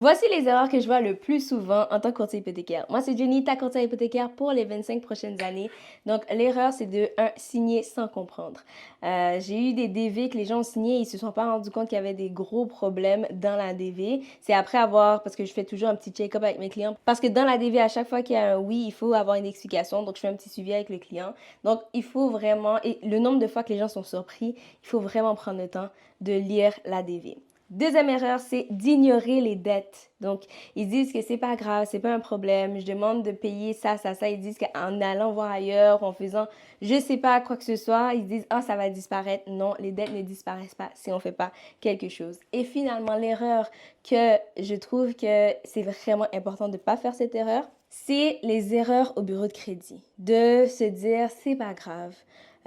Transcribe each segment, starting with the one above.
Voici les erreurs que je vois le plus souvent en tant que courtier hypothécaire. Moi, c'est Jenny, ta courtière hypothécaire pour les 25 prochaines années. Donc, l'erreur, c'est de signer sans comprendre. J'ai eu des DV que les gens ont signés et ils se sont pas rendus compte qu'il y avait des gros problèmes dans la DV. C'est après avoir, parce que je fais toujours un petit check-up avec mes clients, parce que dans la DV, à chaque fois qu'il y a un oui, il faut avoir une explication. Donc, je fais un petit suivi avec le client. Donc, il faut vraiment, et le nombre de fois que les gens sont surpris, il faut vraiment prendre le temps de lire la DV. Deuxième erreur, c'est d'ignorer les dettes. Donc, ils disent que c'est pas grave, c'est pas un problème. Je demande de payer ça, ça, ça. Ils disent qu'en allant voir ailleurs, en faisant je sais pas quoi que ce soit, ils disent ah ça va disparaître. Non, les dettes ne disparaissent pas si on fait pas quelque chose. Et finalement, l'erreur que je trouve que c'est vraiment important de pas faire cette erreur, c'est les erreurs au bureau de crédit. De se dire c'est pas grave.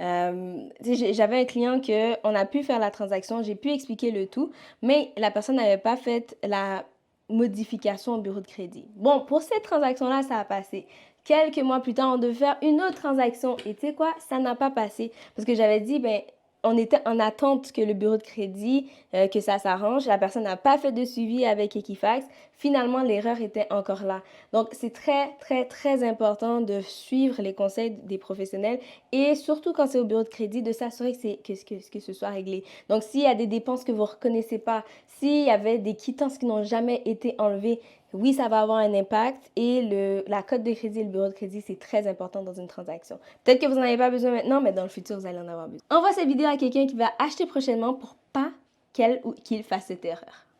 J'avais un client que on a pu faire la transaction, j'ai pu expliquer le tout, mais la personne n'avait pas fait la modification au bureau de crédit. Bon, pour cette transaction-là, ça a passé. Quelques mois plus tard, on devait faire une autre transaction. Et tu sais quoi? Ça n'a pas passé. Parce que j'avais dit, ben, on était en attente que le bureau de crédit, que ça s'arrange. La personne n'a pas fait de suivi avec Equifax. Finalement, l'erreur était encore là. Donc, c'est très, très, très important de suivre les conseils des professionnels et surtout quand c'est au bureau de crédit, de s'assurer que ce soit réglé. Donc, s'il y a des dépenses que vous ne reconnaissez pas, s'il y avait des quittances qui n'ont jamais été enlevées, oui, ça va avoir un impact et la cote de crédit et le bureau de crédit, c'est très important dans une transaction. Peut-être que vous n'en avez pas besoin maintenant, mais dans le futur, vous allez en avoir besoin. Envoie cette vidéo à quelqu'un qui va acheter prochainement pour pas qu'elle ou qu'il fasse cette erreur.